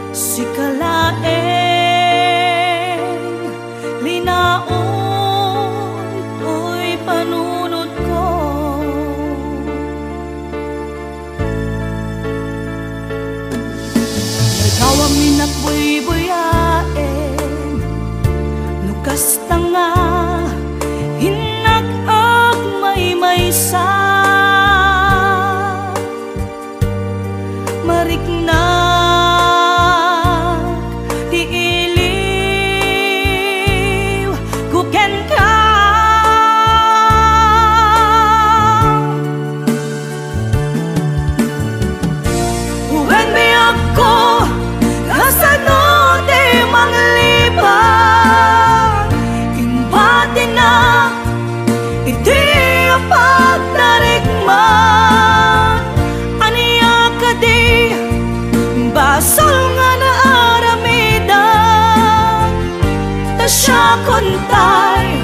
si kalaeng linaon to'y panunod ko. Nagawang minat buy-buyaen nukas tanga hinag-ag may-maysa mariknag di iliw kuken ka when me ako kasano di manglipan imbati na iti pagdarigman aniya ka di basol nga na aramidan ta siya kontay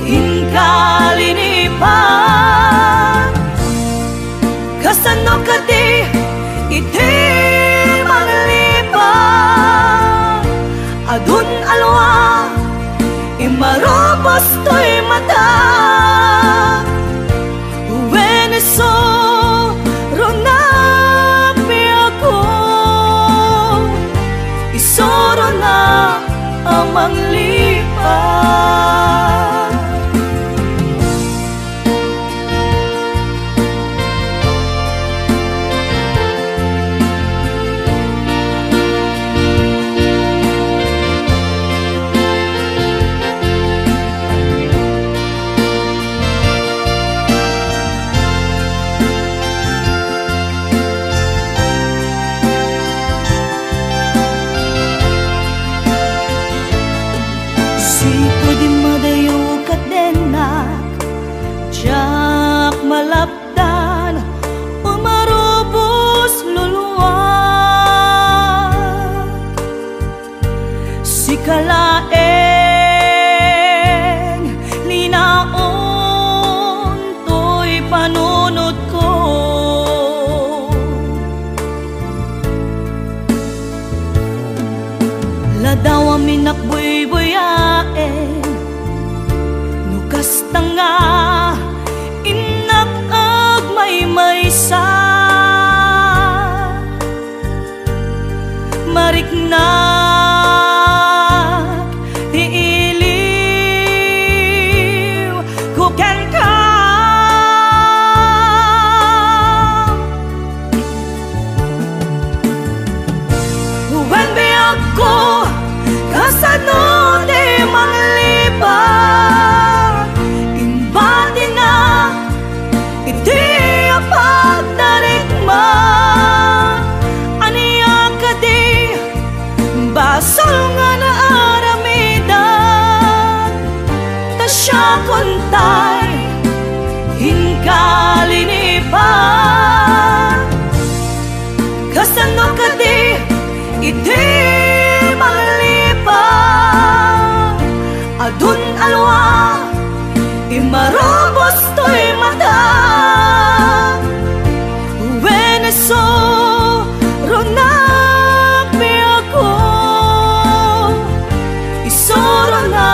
inkalinipan kasano ka di iti manglipan adun alwa imarobos to'y mata Veneso ronapi ako isoro na amang lipan malapdan umarubos luluwag si kalaeng linaon to'y panunod ko ladaw amin nakbuy-buyaen nukas tanga may-maysa mariknag di iliw kuken ka when me ako kasano di manglipan imbati na iti pagdarigman aniya ka di basol nga na aramidan ta siya kontay hinkalinipan kasano ka di iti manglipan adun alwa imarobos to'y mata Veneso ronapi ako isoro na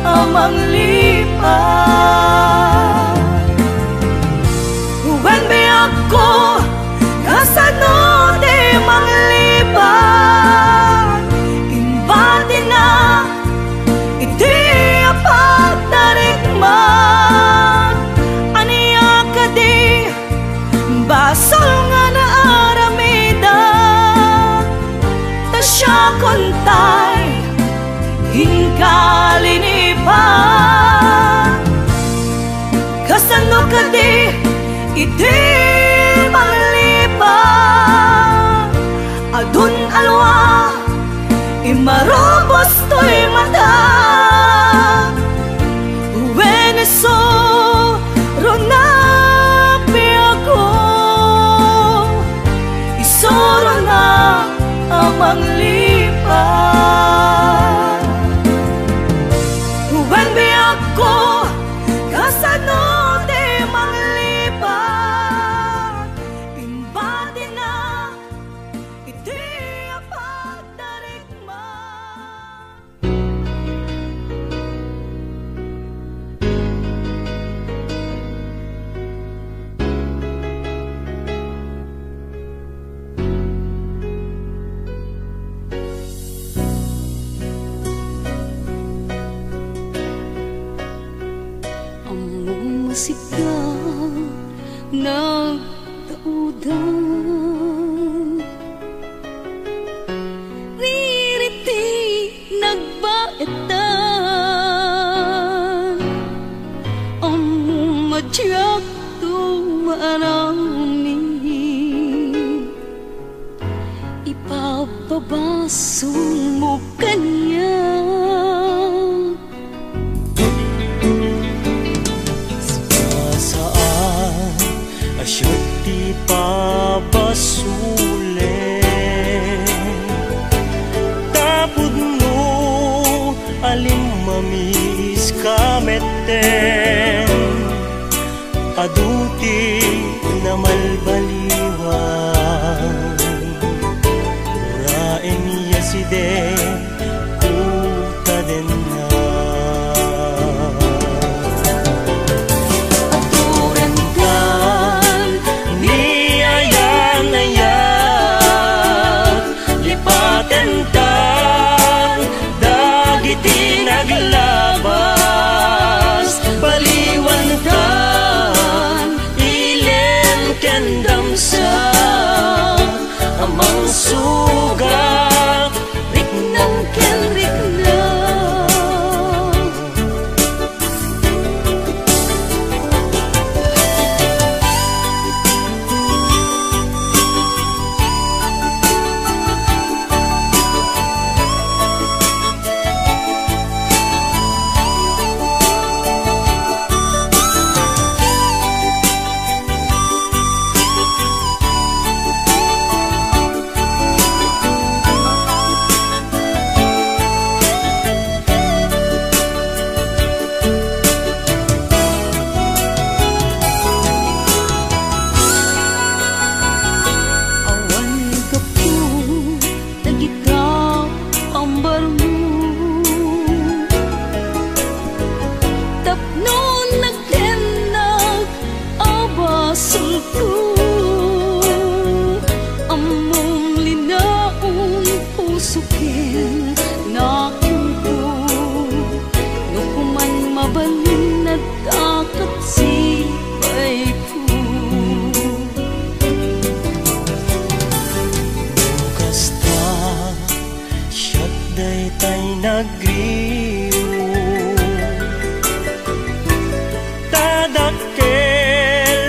amang lipan when me ako kasano di manglipan imbati na iti pagdarigman aniya ka di basol nga na aramidan ta siya kontay hinkalinipan kasano ka di iti manglipan adun alwa imarobos to'y mata Veneso ronapi ako isoro na amang lipan when me ako kasano di manglipan imbati na iti tiyak tumarami ipapabasa mo kanya saan asyat di pabasulen tapod mo alim mamis kameten aduti na malbaliwan uraen yaside kuta den na aturan kan ni ayan ayan lipaten tan dagiti naglabas baliwan tan ilen kendam sa amang suga riknang ken riknang tadakkel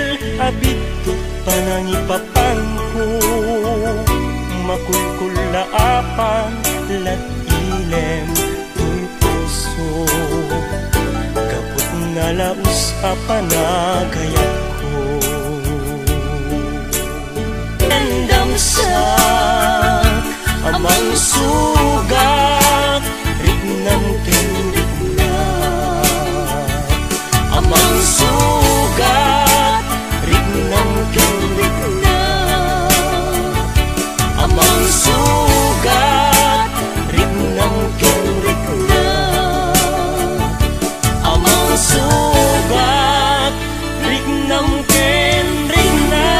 abito panangipapangko makulkulaapan lat ilem tuy puso kaput nalaus apanagayat ko endam sa amang sugat riknam ken riknam amang sugat riknam ken riknam amang sugat riknam ken riknam amang sugat riknam ken riknam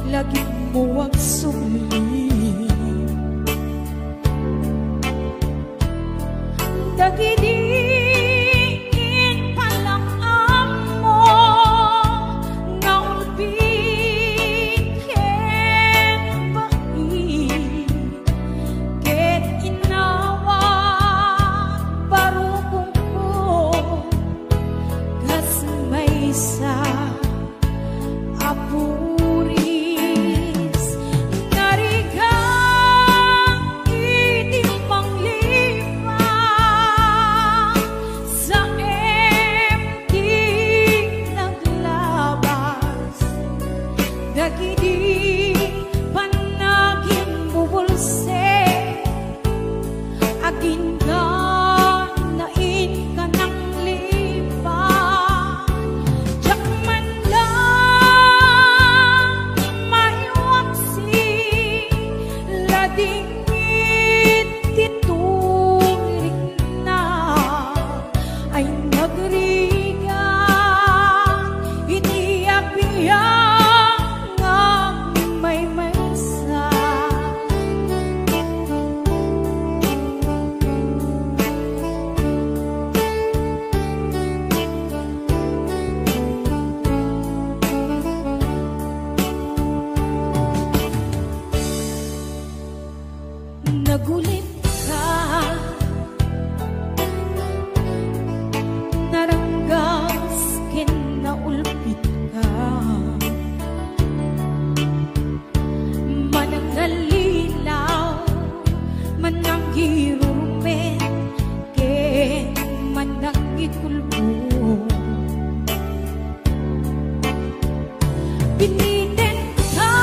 lagi muwag suli dagidiin palang amo nga ulbit ken bahi ket inawa barukong ko gas may sa apuris narigang itimang lima sa MD naglabas dagidi panaging bubulse agin ka nain ka ng lipan jak man lang maiwaksi ladingit titulik na ay nagrigan iniabiyang ang may maysa nagulit ka naranggas ken naulpit ka manangalilaw manangirurumen ken manangikulbo piniten ka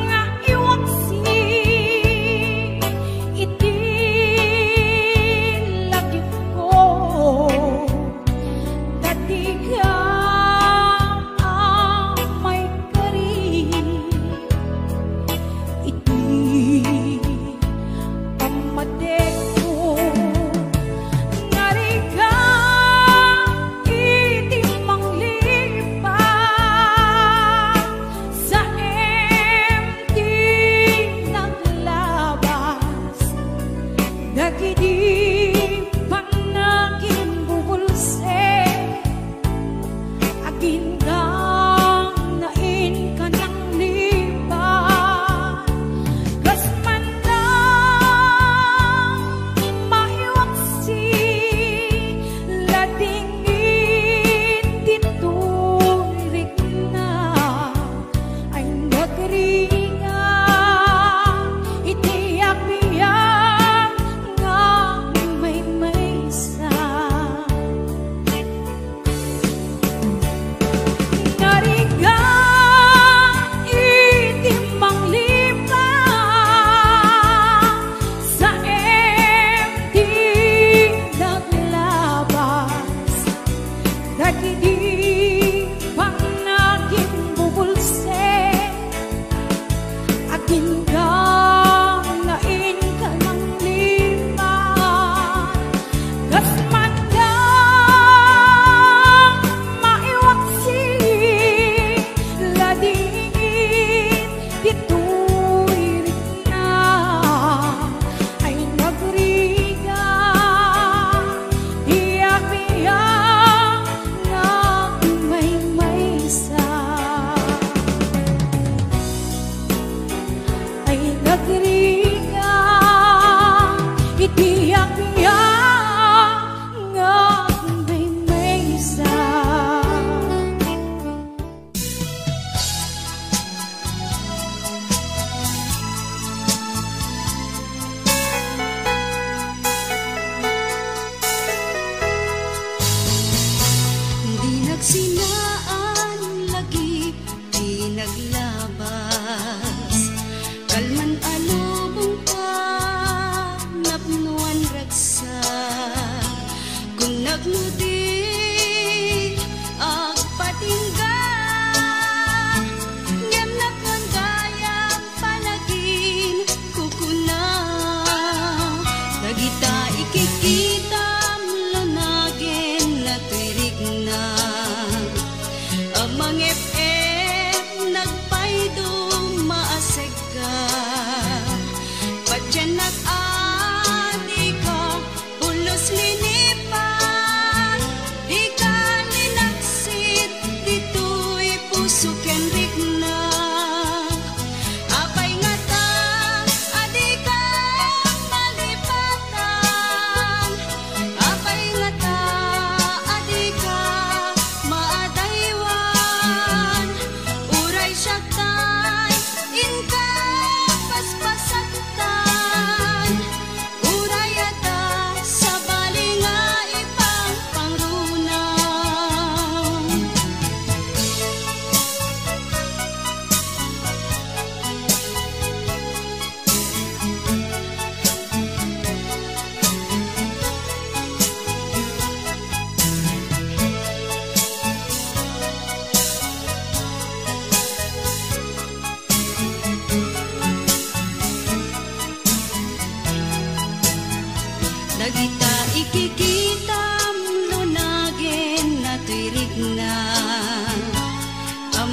nga iwaksi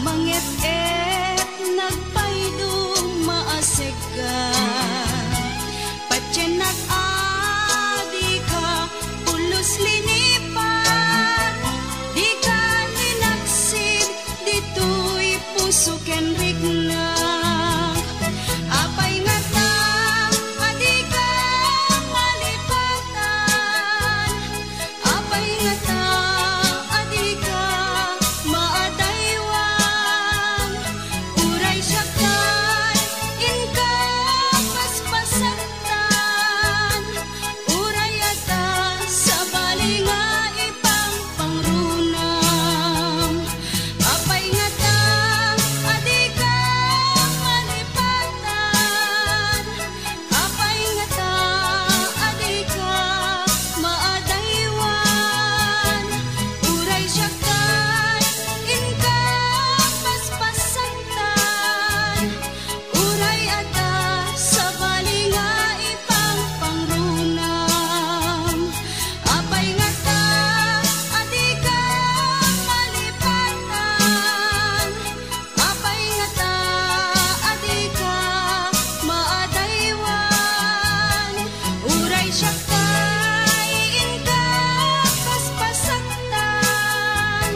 manget-et nagpaydong maasig ka. Patyanak adi ka pulos linipan, di ka linaksid dito'y puso ken rigna. Apay nga ta adi ka malipatan, apay nga ta adi ka maadaywan. Uray siya kay inka paspasantan, uray ata sa bali nga ipang pangrunam. Apay nga ta adi ka malipatan, apay nga ta adi ka maadaywan. Uray siya kay inka paspasantan, uray ata sa bali nga ipang pangrunam. Apay nga ta adi ka malipatan, apay nga ta adi ka maadaywan. Uray siya kay inka paspasantan,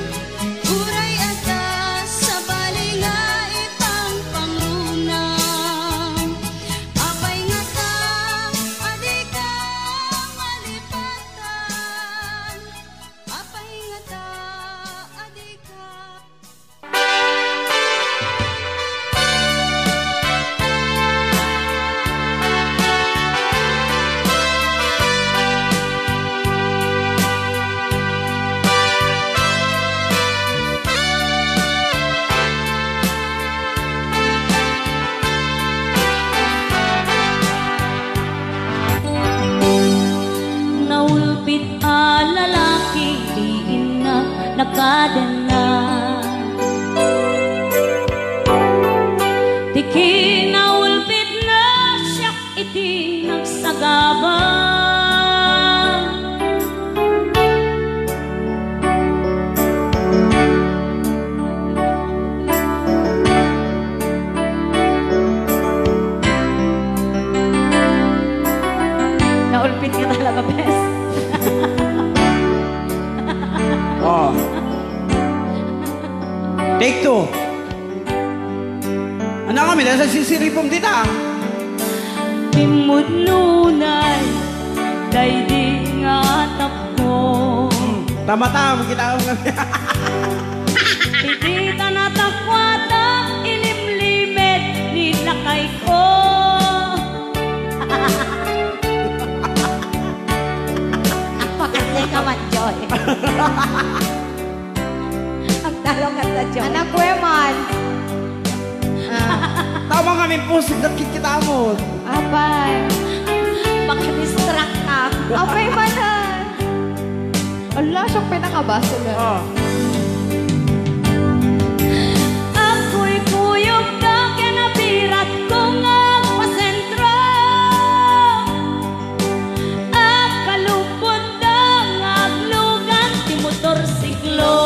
uray ata sa bali nga ipang pangrunam. Apay nga ta adi ka malipatan, apay nga ta adi ka. Naulpit a lalaki, diin na nakadana. Tiki naulpit na siyak iti nagsagaba. Naulpit ka talaga, bes. Oh. Take two. Ano kami? Nasa sisiripong dita. Timud nunay, daydi nga tapko. Tama-tama kita kami. Iti tanatakwata, ilimlimet, nilakay ko. Pakasay ka man, Joy. Ang talong ka sa Joy. Anak ko man. Tama kami pusig na kita mo. Apay. Makadistract ka. Apay man ha. Allah, siyang pinakabasa na. Oh. Ako'y kuyog ka, kinabirat ko nga pasentro. At kalupot na nga aglugan, ti motorsiklo.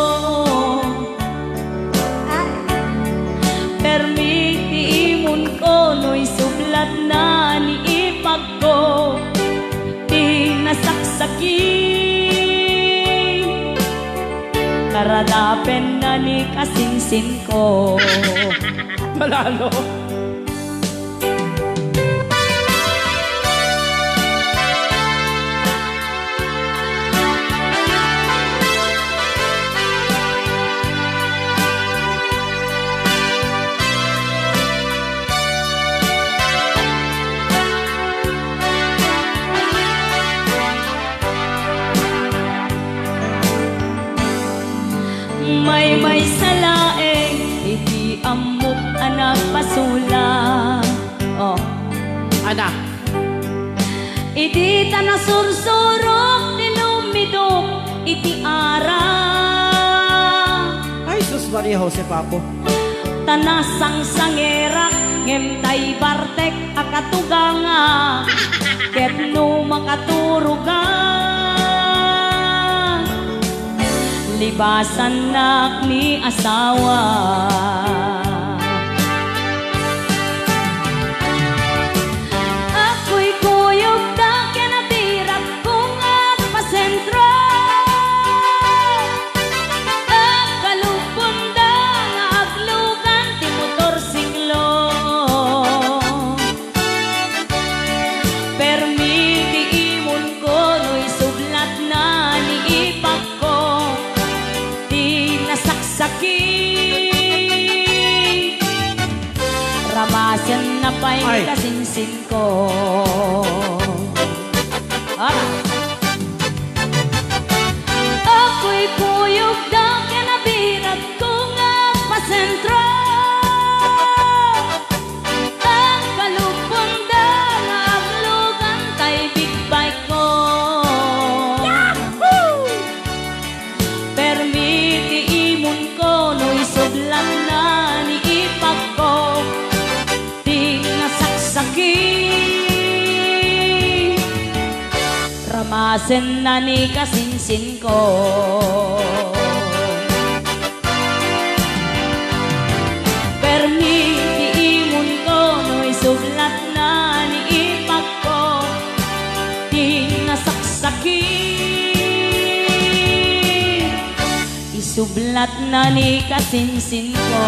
Permiti imon ko, no'y sublat na ni ipag ko. Di nasaksaki. Karadapen na ni kasinsin ko. Malalo. May salaeng iti amok anak pasula. Oh, Anak. iti tanah sursurok nilumidok iti ara. Ay, sus Maria Jose Papo. Tanah sang sangerak ngemtay bartek akatuganga. Ket no makaturugan. libasan nak ni asawa. Ako'y kuyog na kinabirag kung agpasentro. Ang kalupunda nga aglugan ti motor siglo. Permiti imon ko no'y sublat na ni ipak ko. Di nasaksaki ramasan na pa'y Ay. kasinsin ko. Ako'y puyog na kinabirag kung agpasentro. Ang kalupunda nga aglugan kay big bike ko. Permiti imon ko no'y sublan na ni ipak ko. Di nasaksaki ramasen na ni kasinsin ko. Permiti imon ko no'y sublat na ni ipak ko. Di nasaksaki isublat na ni kasinsin ko.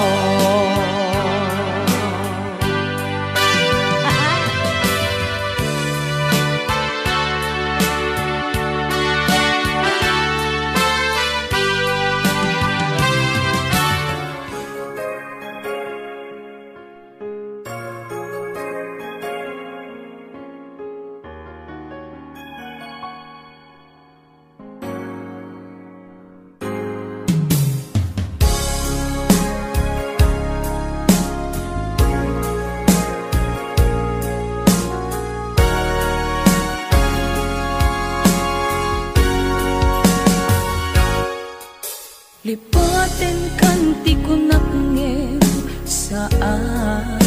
Lipatin kanti ko nakngem saan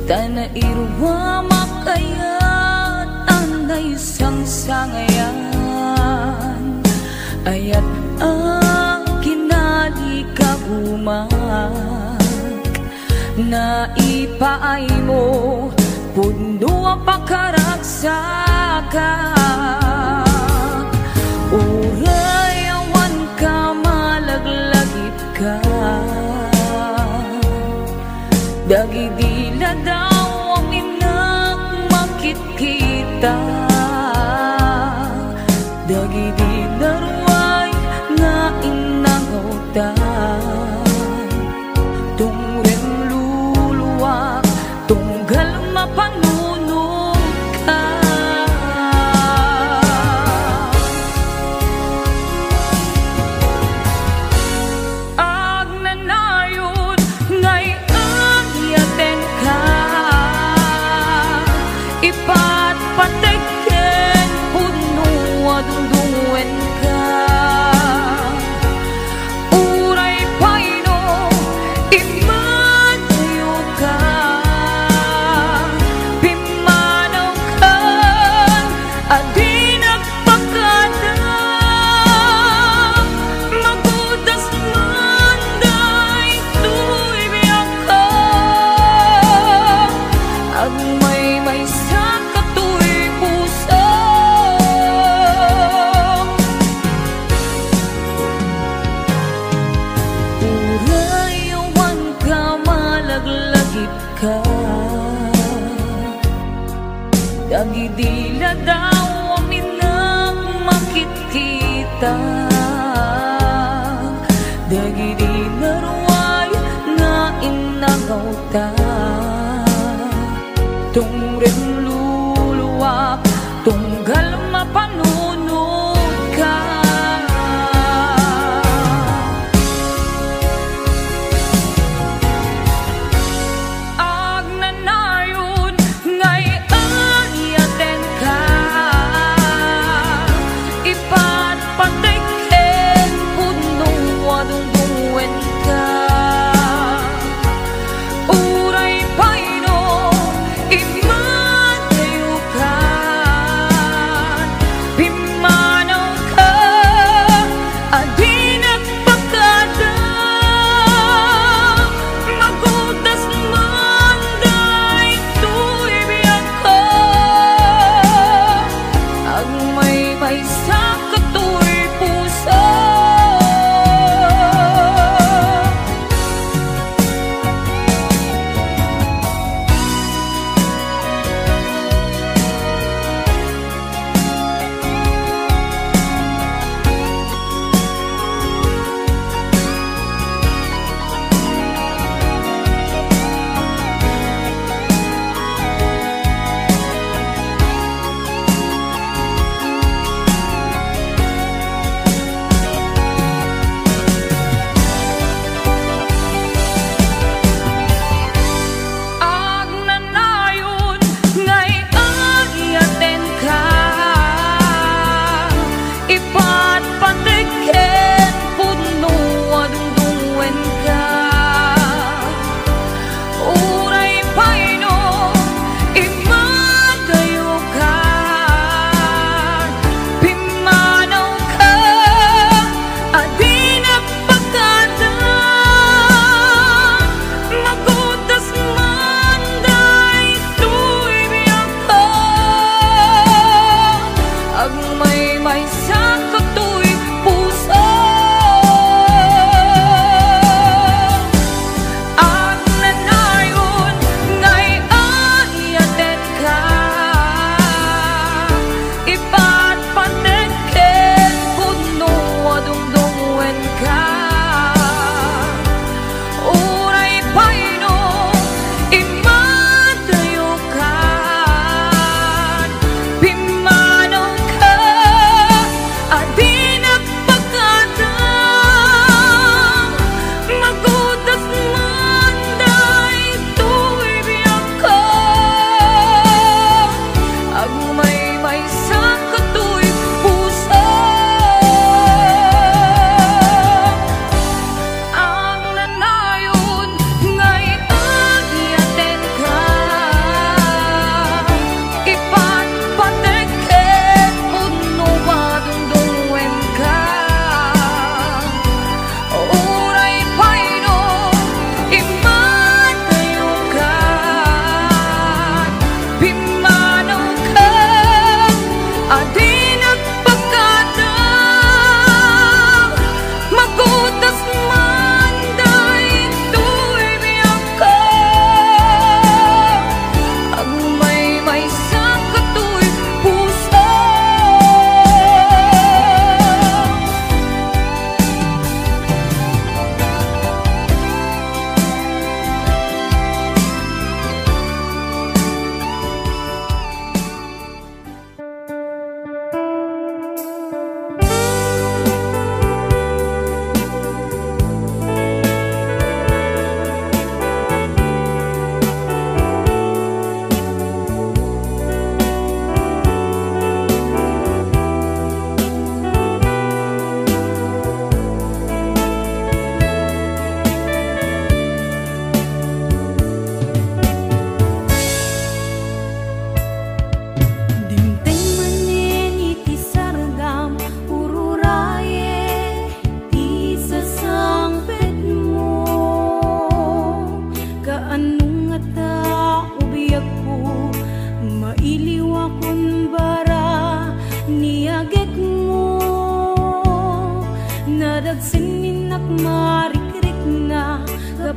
Tana irwa makaya tanay sang sangayan Ayat ang kinali kagumak Na ipaay mo pundo pakaragsakan Uray awan ka malaglagip ka Dagidila daw ang inang makikita Dagidila ruway na inangautan Tungren luluwak tunggal mapanunong ka Ipatpatikin puno adungdungwen ka Uray paino imanayo ka Pimanaw kan adi nagpakada Magudas manday tuy biyak ka Agmay may ka Dagidila daw minang makikita Dagidila ruway na inangauta Tungren luluwak tunggal mapanunod ka Ipatpatikin puno adungdungwen ka Uray paino ima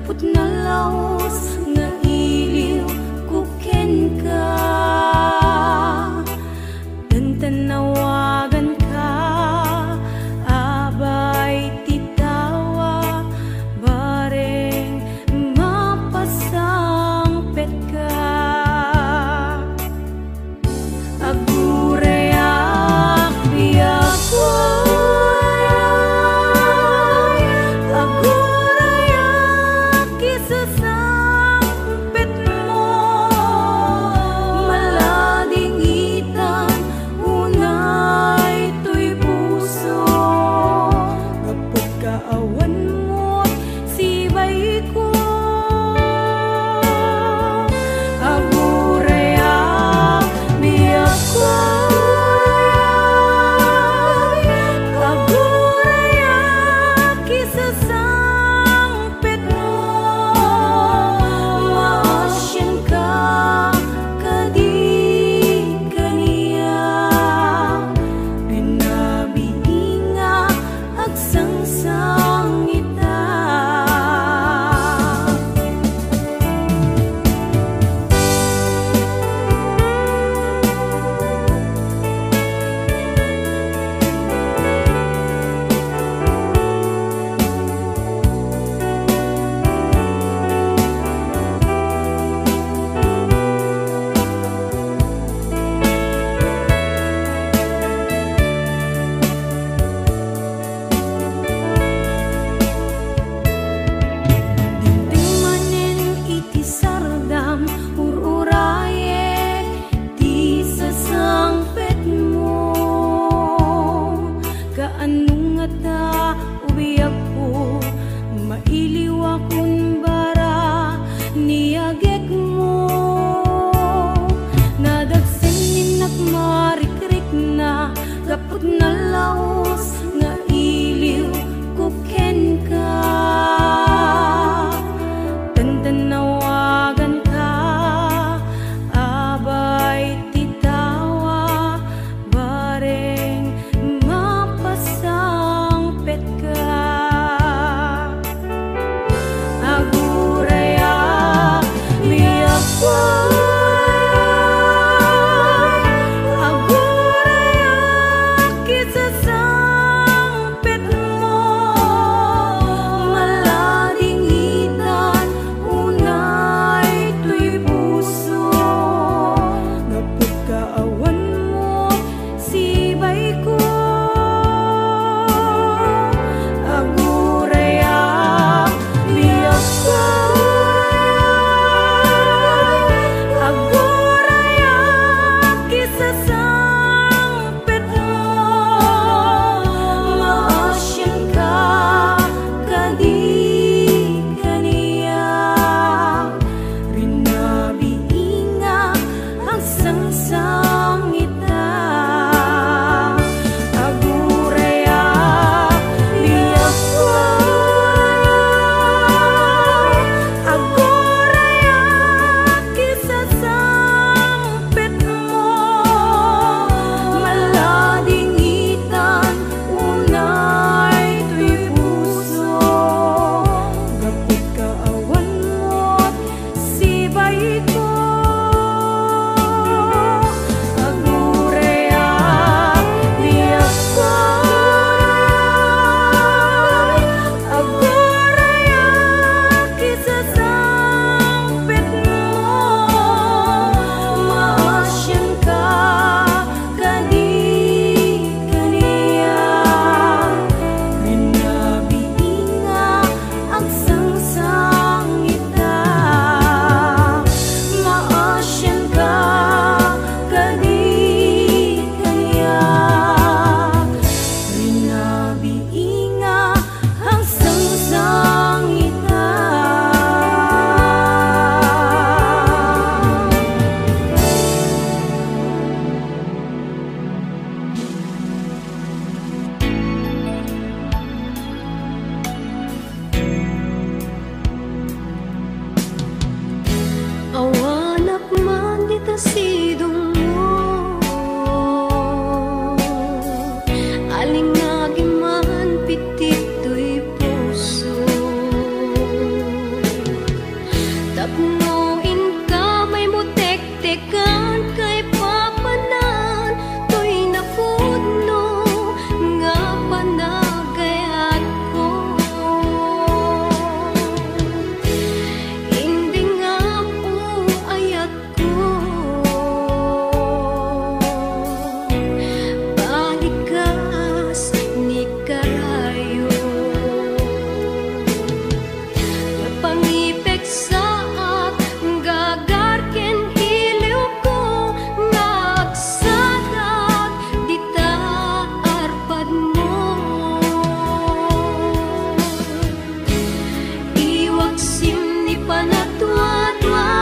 Kaput na laos nga iliw kuken ka, tantanawagan ka, abay titawa, bareng mapasangpet ka. Agurayak biyak iwaksim ni panatwa-twa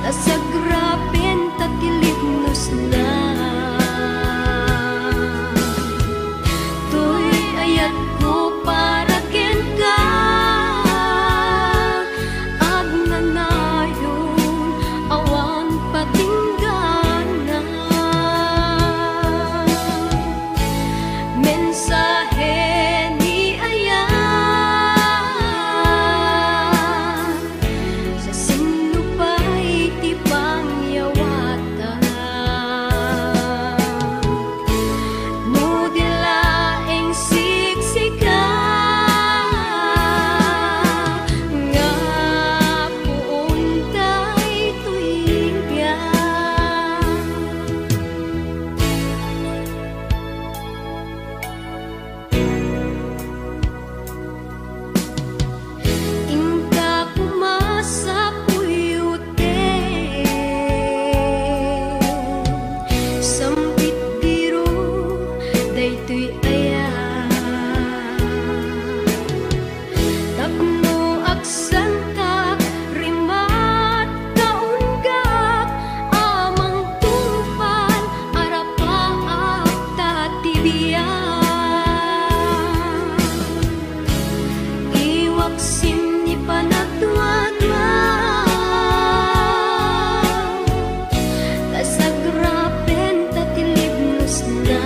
tasagrapen tatilipnos na tuy ayat ko para ken ka agnanayon awan patinggana mensahe ni ayan sa sinupay ti pangyawatan no dilaeng siksika nga puuntay tuigya ingka kumasa puyute sambit biru daytoy aya tapno aksantak rimat kaunggak amang tungpan arapaak tatibiyan iwaksim ni panatwa-twa tasagrapen tatilipnos na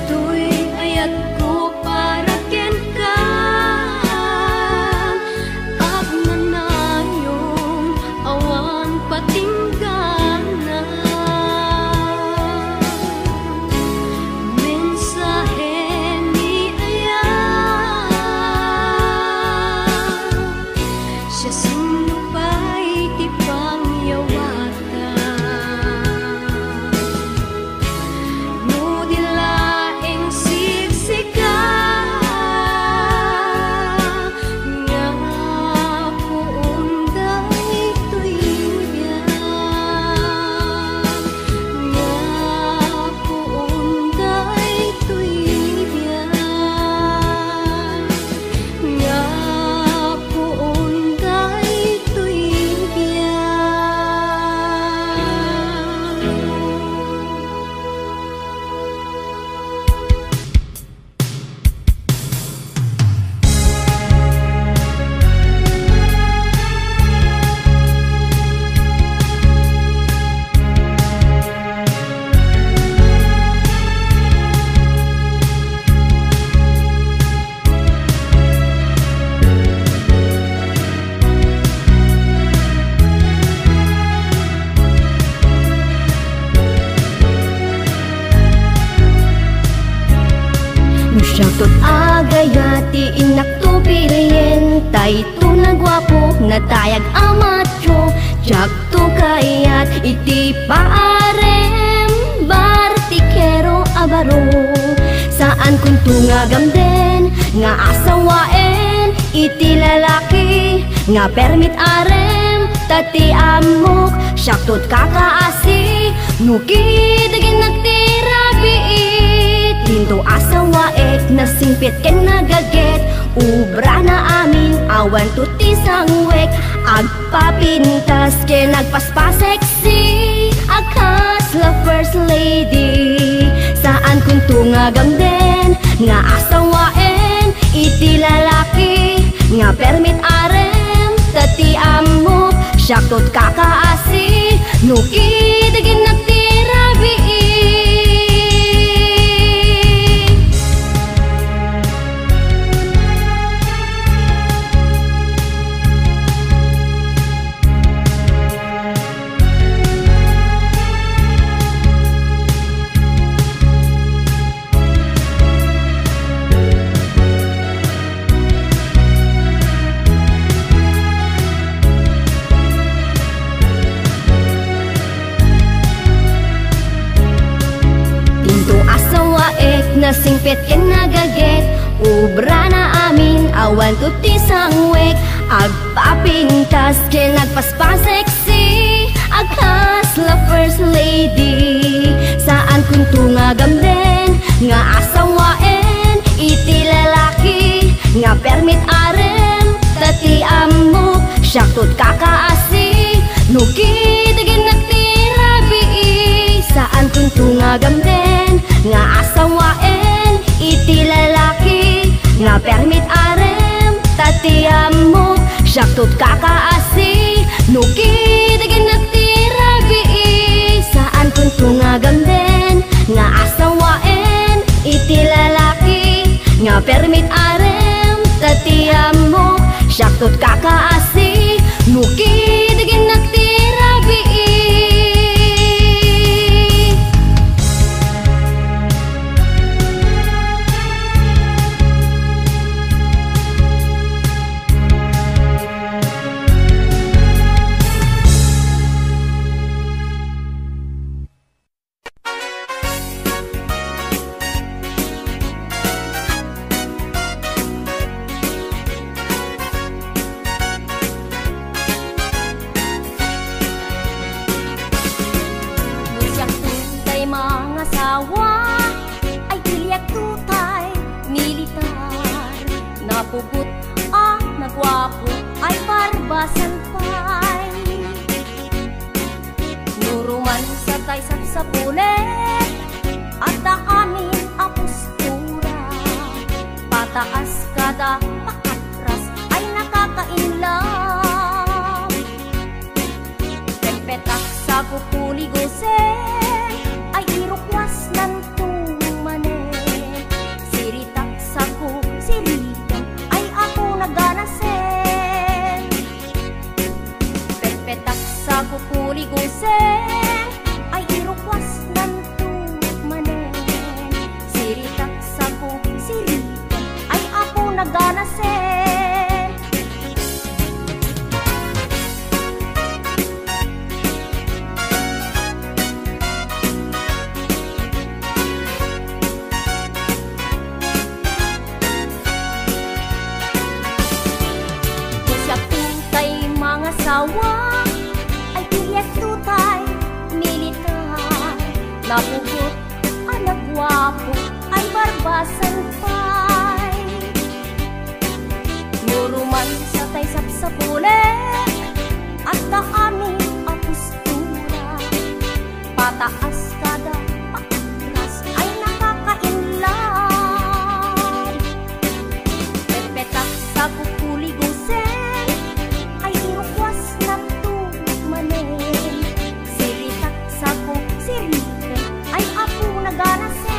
tuy ayat ko para ken ka agnanayon awan patinggana mensahe ni ayan siya sinupay ti pangyawatan no dilaeng siksika nga puunday tuigya nga puunday tuigya nga puunday tuigya. Nusyatot agayati inak to pilien Taito na gwapo na tayag amatyo Jak to kayat iti paarem Bartikero abaro Saan kung tungagamden Nga asawaen iti lalaki Nga permit arem Tati amok Syaktot kakaasi Nukidagin nagtirabiit Tinto asawaek Nasingpit ken nagaget Ubra na amin Awan tuti sangwek Agpapintas ken nagpaspaseksi Akas la first lady Saan kung tungagamden Nga asawaen iti lalaki Nga permit arem Tati amok Syaktot kakaasi Nukidagin nagtirabiit Nasingpit ken nagaget Ubra na amin Awan tuti sangwek Agpapintas ken nagpaspaseksi Akas la first lady Saan kung tungagamden nga asawaen iti lalaki nga permit arem tati amok syaktot kakaasi nukitigin nagtirabi saan tuntunga gamden nga asawaen iti lalaki nga permit arem tati amok syaktot kakaasi nukitigin nagtirabi saan tuntunga gamden nga asawaen iti lalaki nga permit arem tati amok syaktot kakaasi nukitigin nagtirabi. Napugot nagwapo ay parbasan pay nuruman sa taysat sa pulet at amin apustura pataas kada pakatras ay nakakainlam tempetak sa kukuligosen ay irukwas ng tumanen siritak sa kusiritan ay ako naganasen petak sa kukuligusen ay irukwas ng tumanen siritak sa kusiritan ay ako naganasen asawa ay tiyak tutay militar napugot anak gwapo ay barbasan pay nuruman sa taysap sa pulet at amin apustura pataas kada paatras ay nakakainlam pepetak sa kukuligusen siritan ay ako naganasen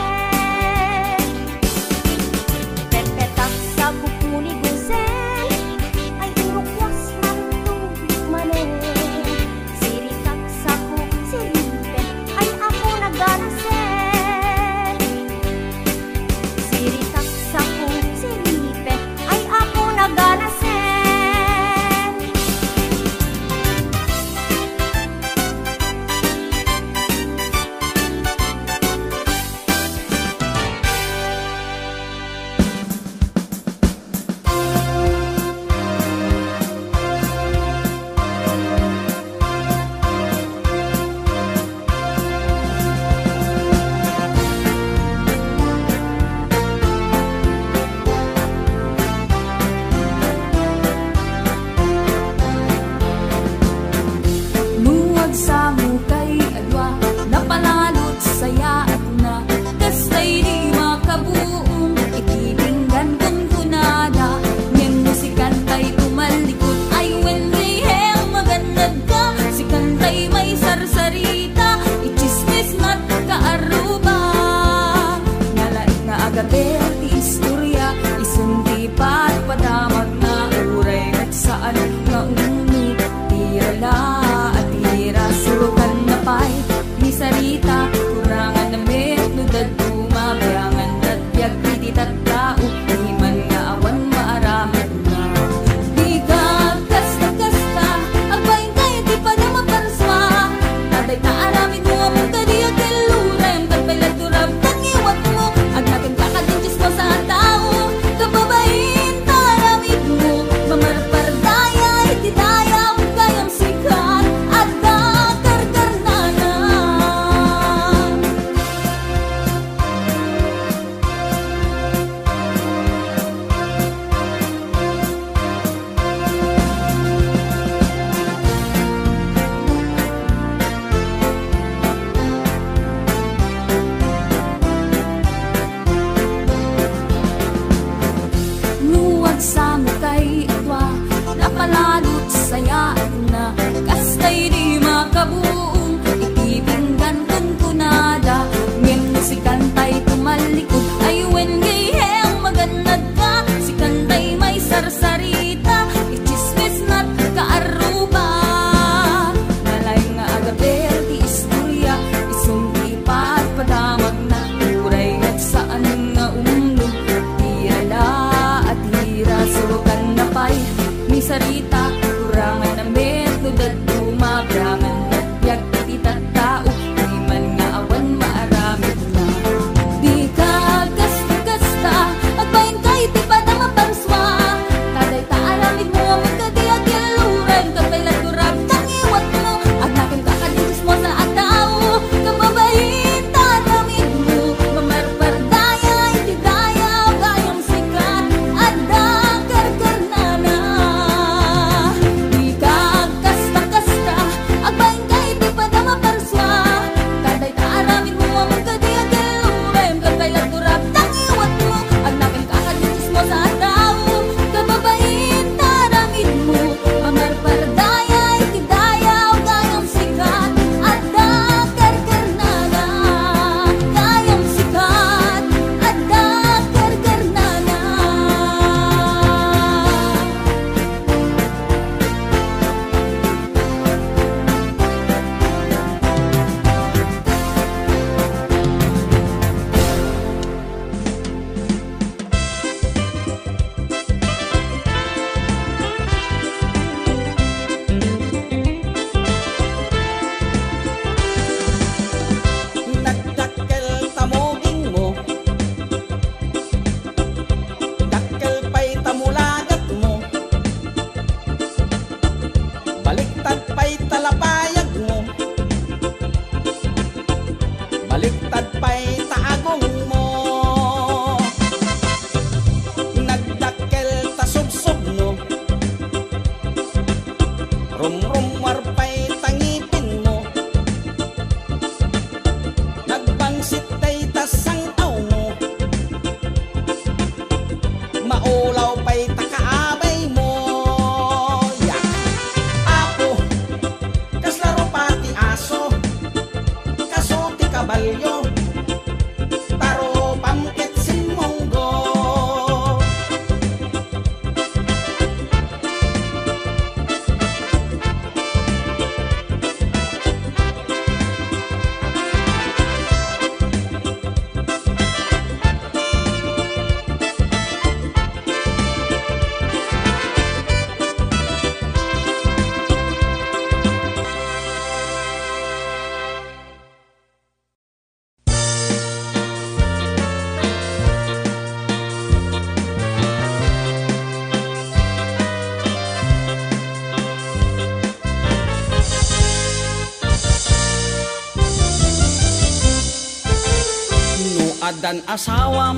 adan asawam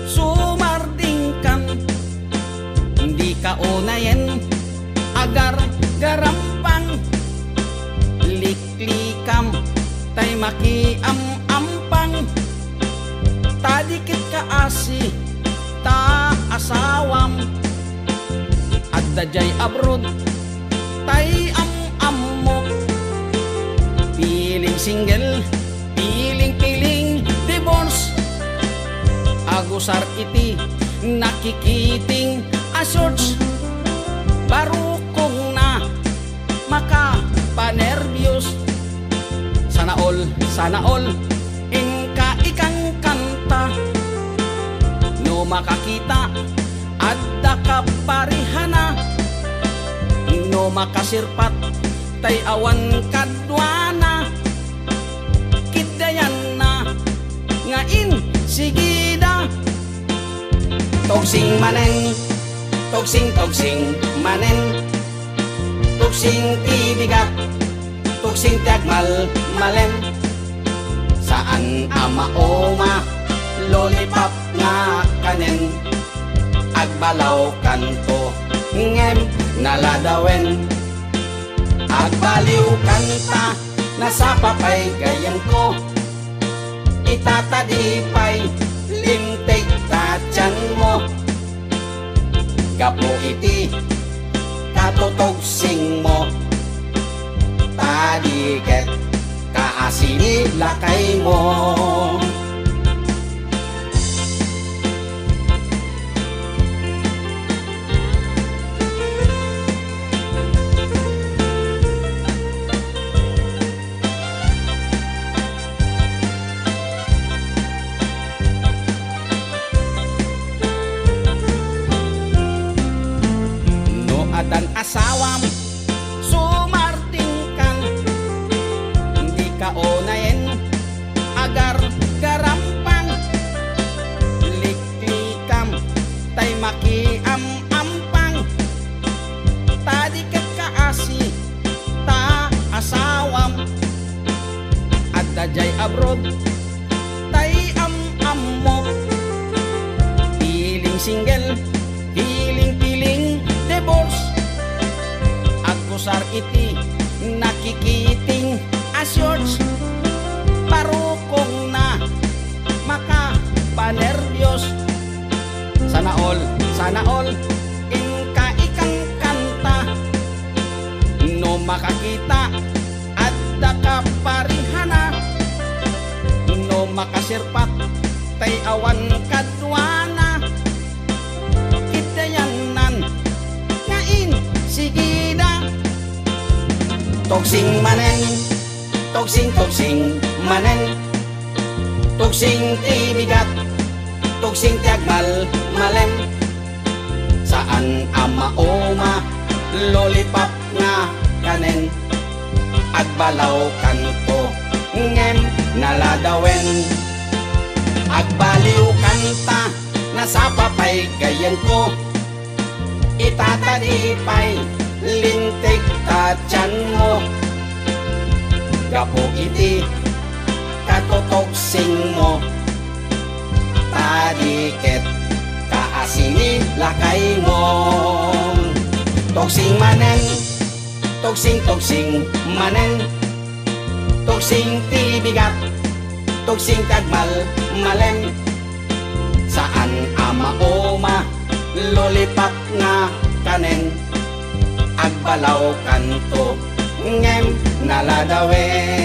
sumardingkan, hindi ka unayen agar garampang, liklikam tay makiam-ampang, tadikit ka asi ta asawam, at dajay abroad tay am-ammo, piling single piling-piling divorce, agusar iti nakikiting asorts, baru kong na makapanervyos, sana all ingka ikang kanta, no makakita adda ka parihana, no makasirpat tay awan kadwana, kidayan na ngain sigida, togsing manen togsing manen, togsing tibigat togsing tiagmal malen, saan ama oma lollipop nga kanen, agbalaw kanto ngem naladawen, agbaliw kanta nasa papay gayang ko, itatadipay limtig tatyan mo, gapo iti katutogsing mo, tadiket kaasini lakay mo. Dan asawam sumardingkan, hindi ka unayen agar garampang, liklikam tay makiam-ampang, tadiket ka asi ta asawam, at dajay abroad tay am-ammo, piling single piling-piling divorce, agusar iti nakikiting asyorts, parukong na makapanervyos, sana all ingka ikang kanta, no makakita adda ka parihana, no makasirpat tay awan kadwana, kidayanan ngain sigida, togsing manen togsing manen, togsing tibigat togsing tiagmal malen, saan ama oma lollipop nga kanen, agbalaw kanto ngem naladawen, agbaliw kanta nasa papay gayan ko, itatadipay lintig tatyan mo, gapo iti katutogsing mo, tadiket kaasini lakay mo, togsing manen togsing manen, togsing tibigat togsing tagmal malen, saan ama oma lollipop nga kanen, agbalaw kanto ngem naladawen.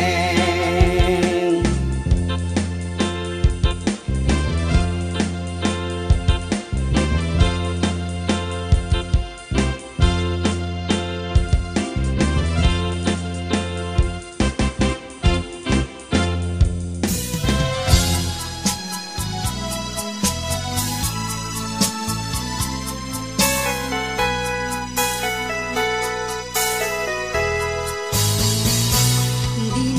Di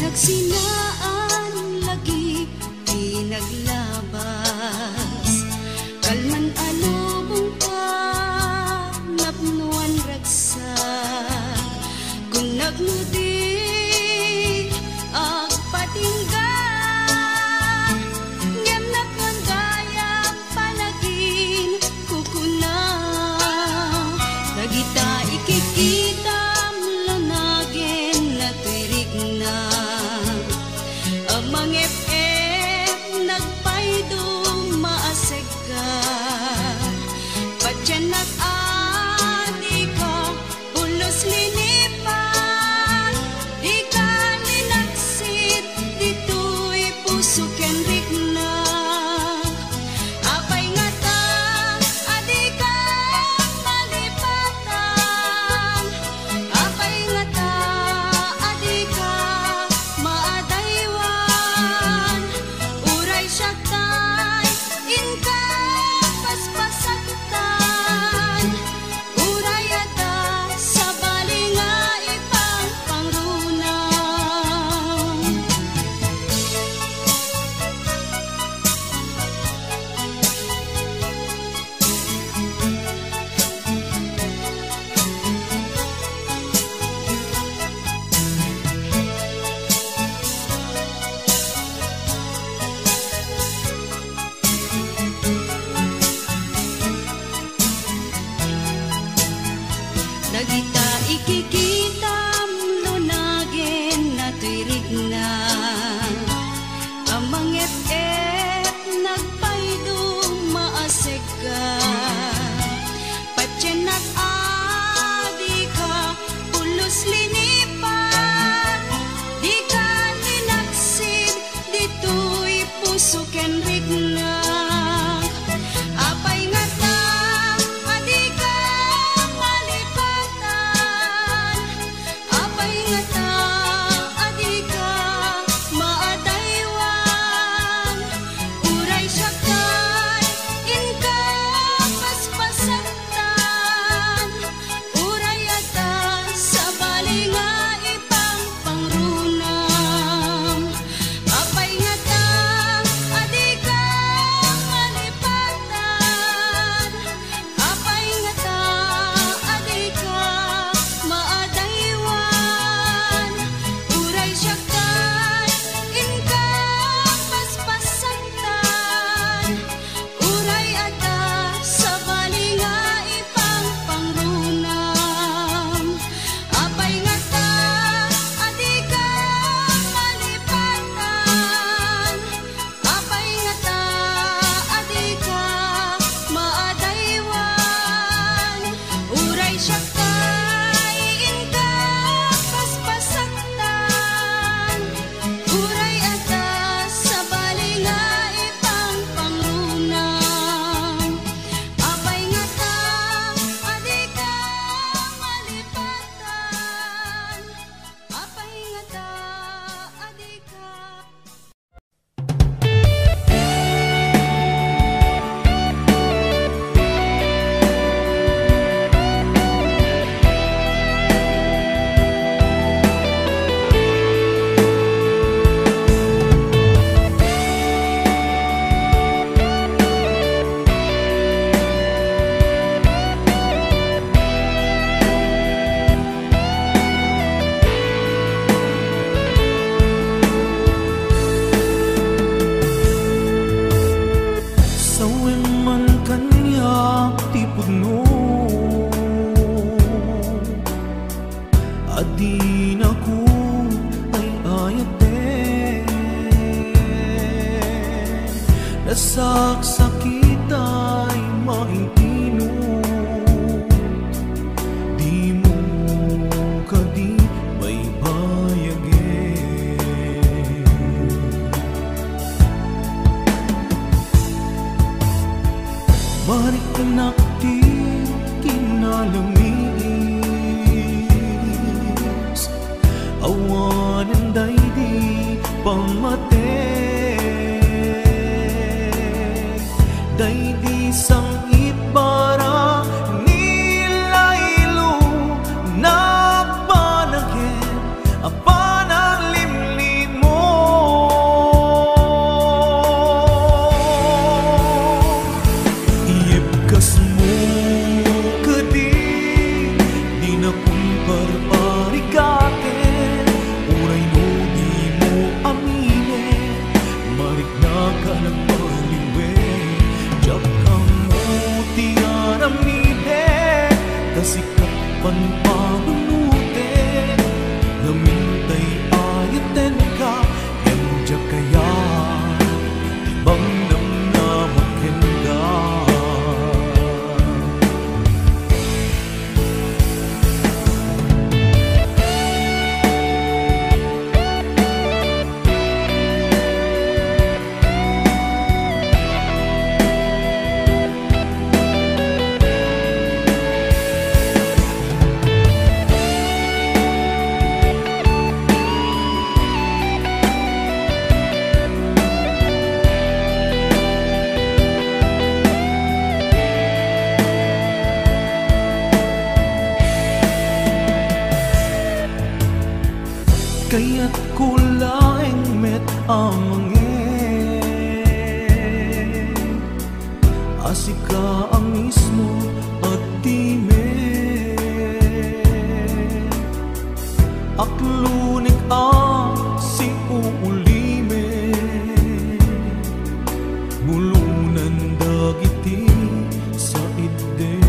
kanya tipudno adin ako ay ayate nasaksakit ay maintino di mo kadi may bayage marinak di kinalamis awanan daydi pamate daydi sang itbara nilaylo na panagin apanang limlim mo iyepkas mo kadi di na kumparparigate uray no di mo amine marik na ka nagpaliwe jak ang mutiaramide kasikat panpanunute namintay ayaten ka yang jak kaya ibang namnamakin ka kaya't kulaing met amangin asika ang mismo at time aklunik ang si uulime mulunan dagiti sa ide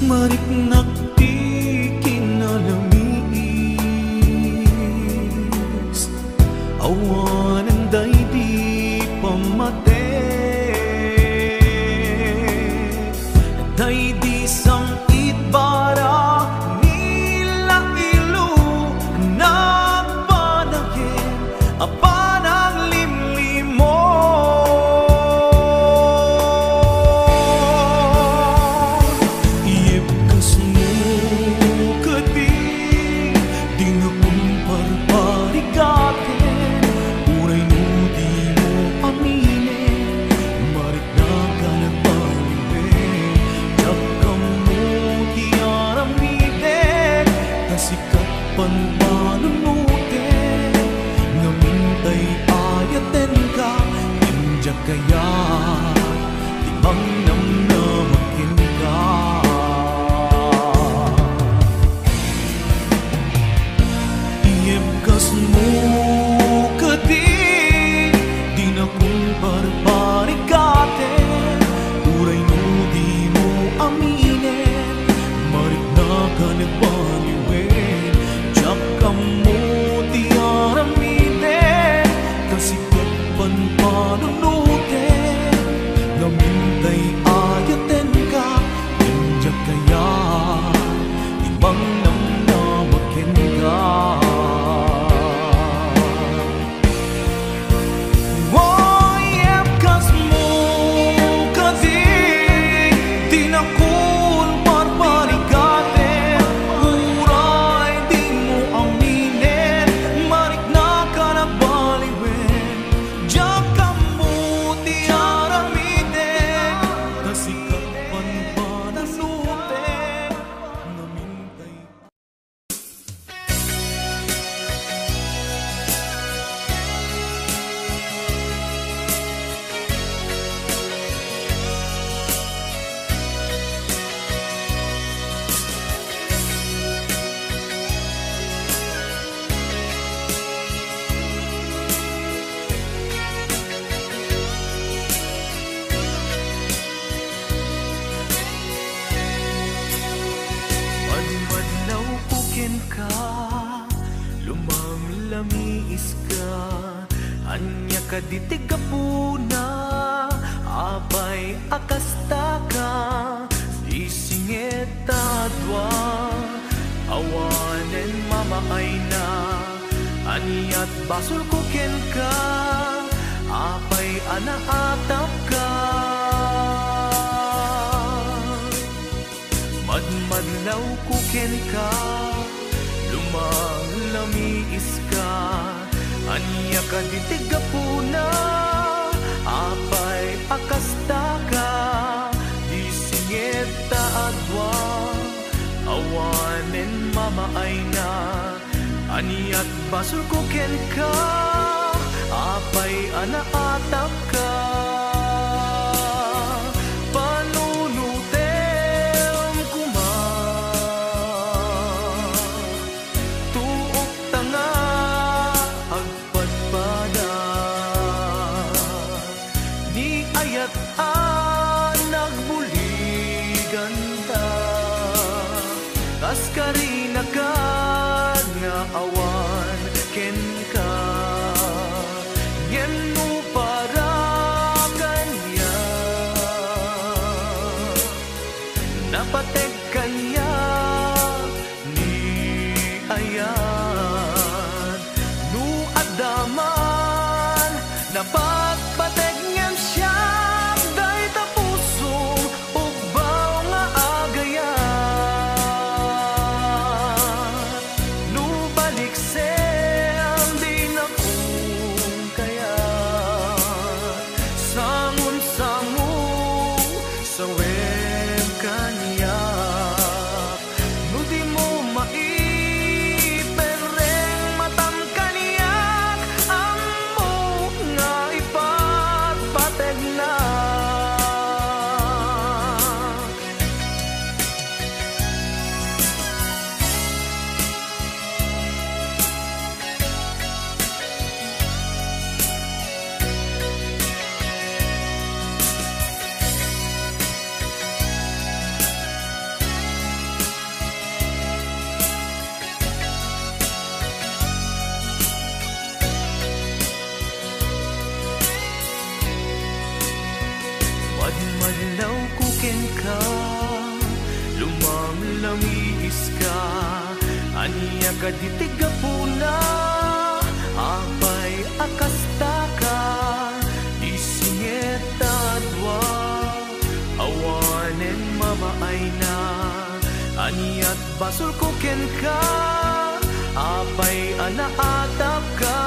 mariknak di kinalamis awanan daydi pamate daydi sang itbara nilailo nagpanagin apanang limlim mo iyepkas mo kadi di nga kumparparigate uray no di mo amine marik na ka nagpaliwe jak ang mutiaramide kasikat panpanunute namintay ayaten ka injak kaya timang namnamakin ka iyepkas mo kadi di na kumparparigate uray no di mo amine marik na ka nagpaliwe jak ang mutiaramide kasikat panpanunute lamiis ka, anya ka ditigapuna, apay akasta ka, di singeta dwa, awanen mamaay na, anyat basul kuken ka, apay anaatap ka. Madmadlaw kuken ka, lamiis ka, anya ka ditigapuna, apay akasta ka, di singeta adwa, awanen mamaay na, anyat basul kuken ka, apay anaatap ka. Karina ka nga awan ken ka, ngeno para kanya, napatek kanya ni ayan, nu adaman napagpatek ngem siya, day tapusong ugbaw nga agayan. Madmadlaw kuken ka, lamiis ka, anya ka ditigapuna, apay akasta ka, di singeta dwa, awanen mamaay na, anyat basul kuken ka, apay anaatap ka.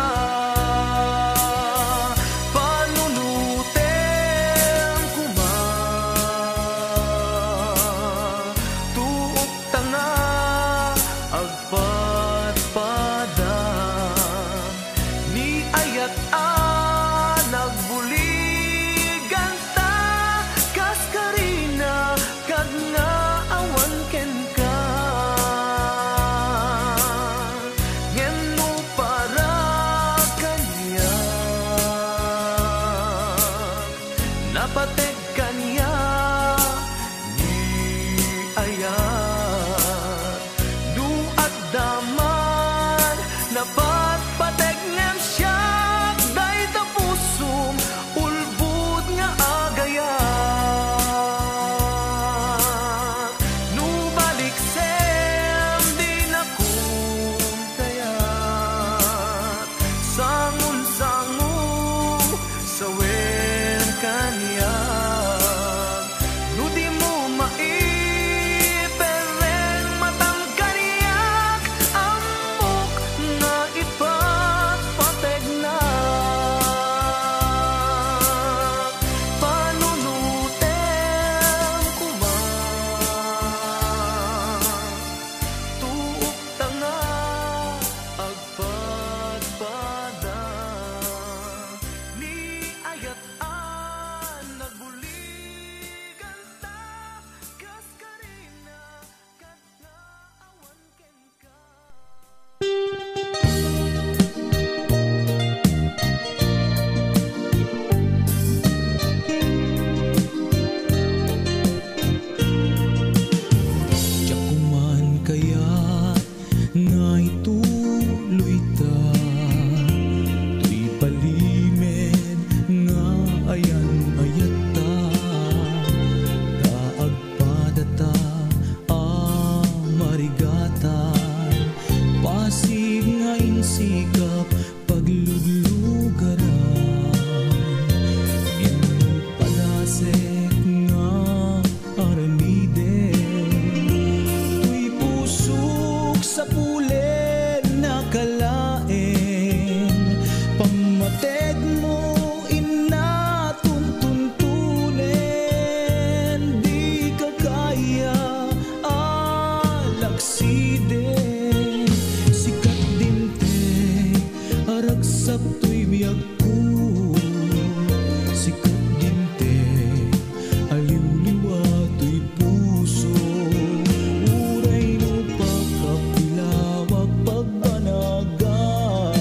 Napatek kanya ni ayan, du addaman napatpatek ngem siya, day tapusong ulbud nga agayan, nu balik sem di nakong kayat, sangun-sangu sa kanya. sakto'y biyag ko. Sikat dinte, aliw-liwa to'y puso. Uray no pagkapilawag pagbanagak.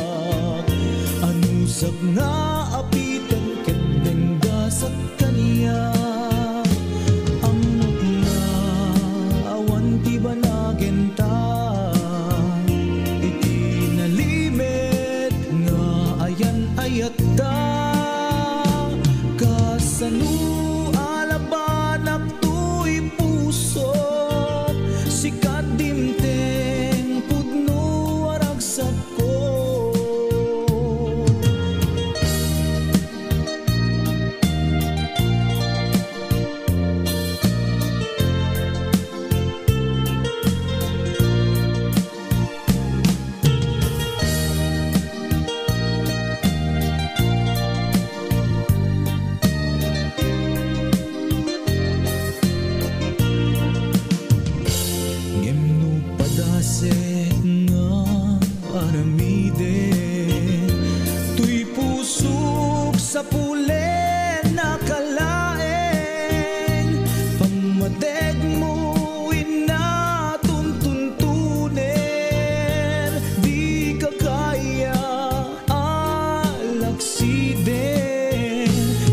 Anusak nga apitan kadengga sa kaniya. Amot nga awan ti banagenta. Ayata kasano alabanak to'y puso. Sikat dimteng pudno aragsak ko. Sa pulen nakalaeng pamadeg mo inatuntuntunin. Di ka kaya alaksiden.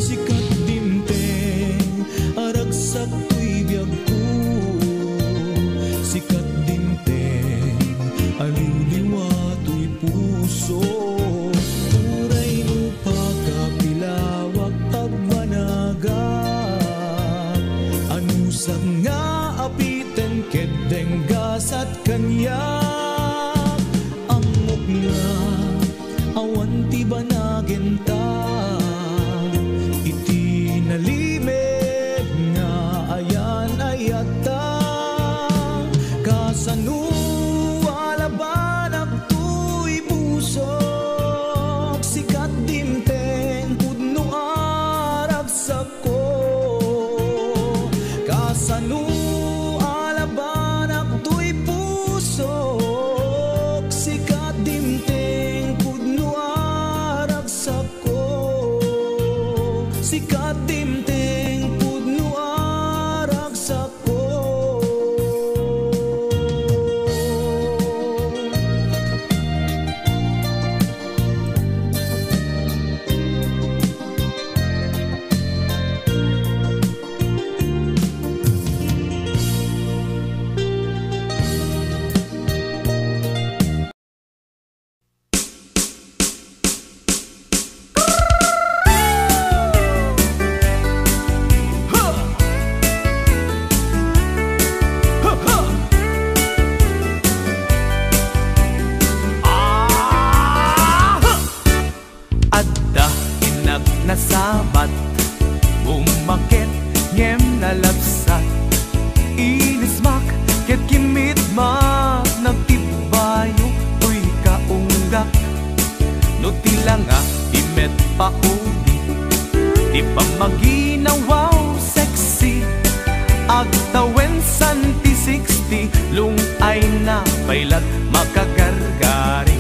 Sikat dimteng aragsak to'y biyag ko. Sikat dimteng aliw-liwa to'y puso. Anusak nga apitan kedenggas at kanya. Amok nga awan ti banagenta. Iti nalimit nga ayan ayata. Kasano alabanak to'y pusok. Sikat dimteng pudno aragsak ko. Kasano alabanak to'y pusok. Sikat dimteng pudno aragsak ko. Sikat dimteng pudno aragsak ko. Nasabat, umakit, ngem nalabsat. Inismak, ket kimitmak, nagtibayo, uy kaunggak. No tila nga, imet pauli, di pa maginawaw sexy. Agtawen santi 60, lungay na pailat makagargari.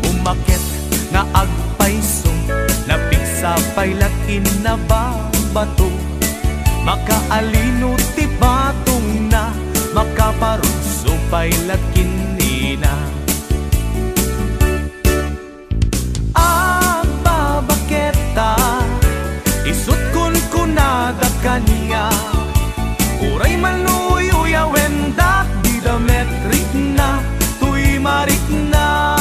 Umakit nga agpaiso, napigsa pailat inababato. Makaalino ti batong na, makaparunso pailat kinina. Agbabaketa, isut kun kunada kaniya. Uray manuyo wendak, di dametrik na, tuy marik na.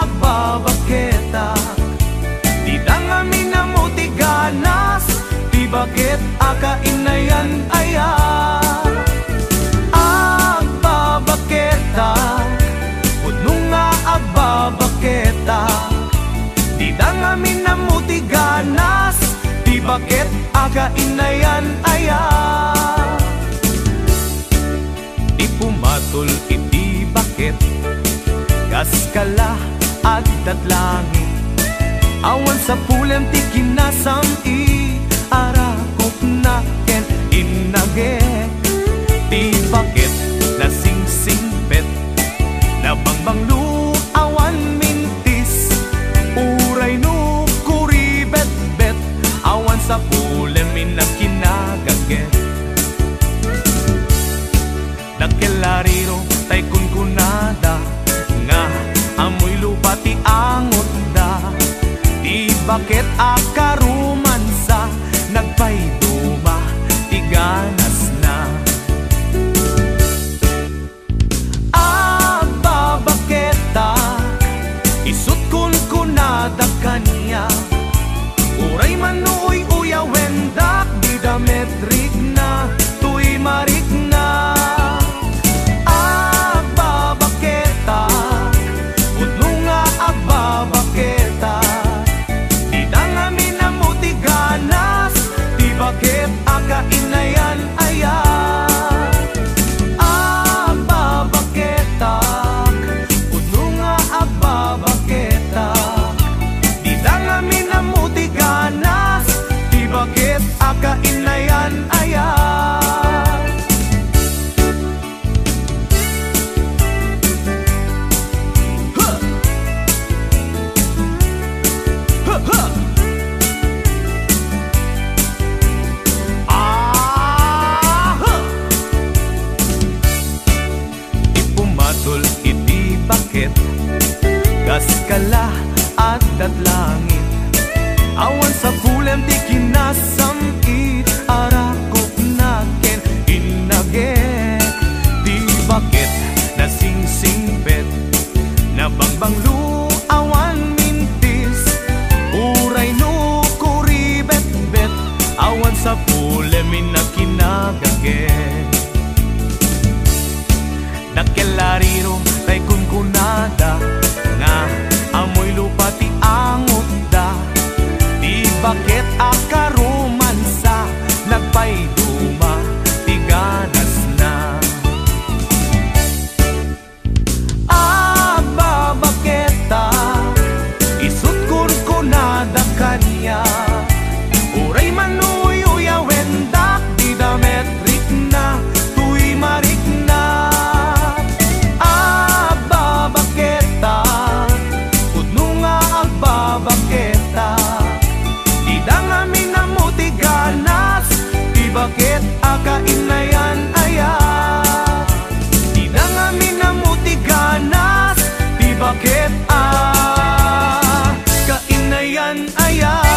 Agbabaketa, di dangami na mo tiganas. Di bakit akainayan aya. Agbabaketa, puno nga agbabaketa, di dangami na mo tiganas. Di bakit akainayan aya. Di pumatol iti bakit, kaskala agdat langit. Awan sa pulen ti kinasam i arakop na ken inage. Di bakit nasingsingpet, nabangbanglu awan mintis, uray no kuribet-bet, awan sa pulen minagkinagaget. Nagkelariro tay kunkunada, nga amoy lupa ti angot da. Di bakit akarumansa, nagpayduma ti ganas na. Agbabaketa, isut kunkunada kanya, uray manuoy uyawendak, di dametrik na, tuy marik na. Agbabaketa, udno nga agbabaketa, di dangamin na mo ti ganas, di bakit akainayan ayan. Agbabaketa, udno nga agbabaketa, di dangamin na mo ti ganas, di bakit akainayan ayan. Ipumatol iti bakit, gas kala adat langit, awan sa pulem ti kinasamit, arakop naken inagek. Di bakit nasingsingpet, nabangbanglu awan mintis, uray no kuribet-bet, awan sa pulem inakinagagek. Nagkelariro tay kunkunada, nga amoy lupa ti angot da. Di bakit akarumansa, nagpayduma ti ganas na. Agbabaketa, isut kunkunada kanya, uray manuy uyawendak, di dametrik na, tuy marik na. Agbabaketa, udno nga agbabaketa, di dangamin na mo ti ganas, di bakit akainayan ayan. Di dangamin na mo ti ganas, di bakit akainayan ayan.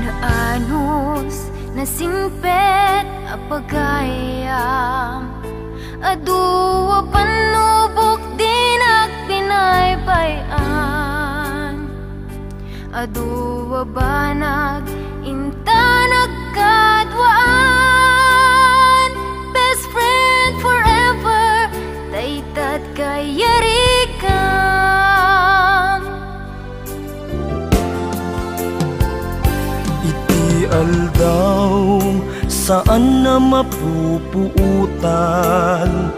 Naanos nasingpet apagayam, aduwa panubok din agpinaypayan, aduwa banag inta nagkadwaan, best friend forever, taytat kayarikan. Iti aldaw saan na mapupuutan,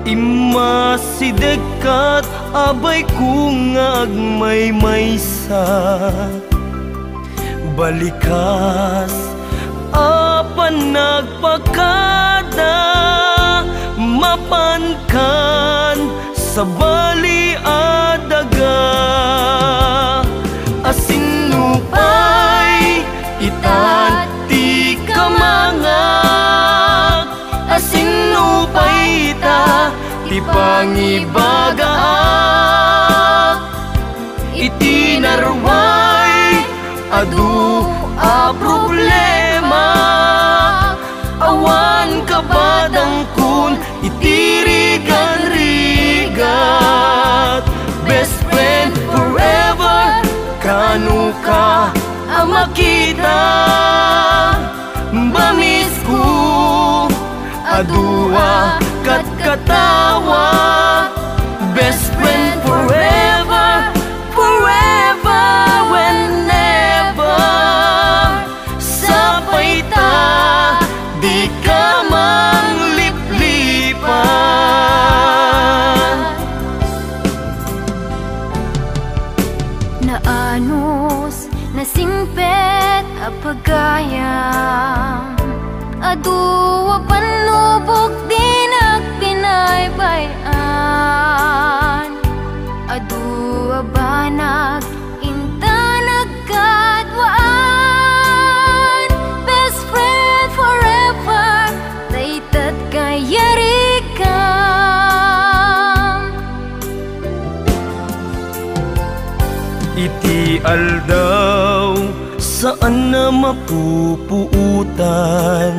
imasidekat abay kung agmaymaysa. Balikas apan nagpakada, mapankan sa bali adaga. Asinupay itat ti kamangag, asinupay ita ti pangibagaak. Iti narway adu a problema, awan kabadang kun itirigan-rigat. Best friend forever, kanu ka ang makita. Bamis ko adua kat katawa. Best friend forever, forever, whenever. Sapay ta, di ka mang liplipan. Naanos, nasimpet, apagayam. Aduwa panubok din at pinaybayan. Aduwa banag inta nagkadwaan. Best friend forever, daytat kayarikam. Iti aldaw saan na mapupuutan.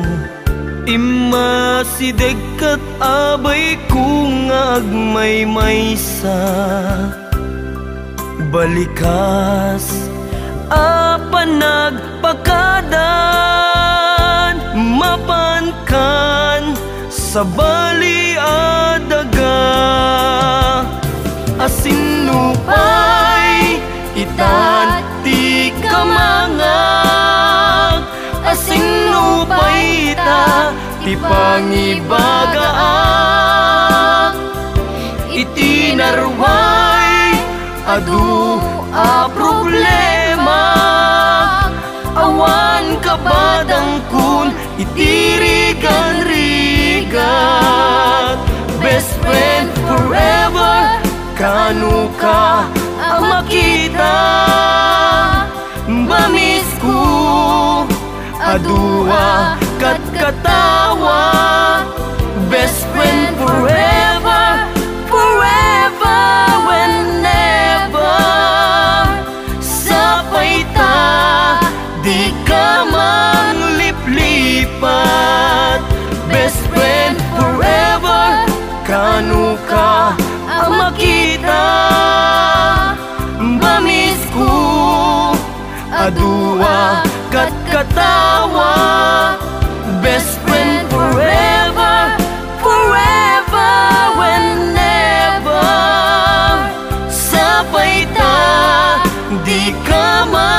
Imasideg kat abay kung agmaymaysa. Balikas apan nagpakadan. Mapankan sa bali adaga. Asinupay itan ti kamangag. Asinupay ita ti pangibagaak. Iti narway adu a problema. Awan kabadang kun iti rigan-rigat. Best friend forever, kanu ka ang makita. Bamis ko adua kat katawa. Best friend forever, forever, whenever. Sapay ta, di ka man liplipat. Best friend forever, kanu ka ang makita. Bamis ko adua kat katawa. Best friend forever, forever, whenever. Sapay ta, di ka man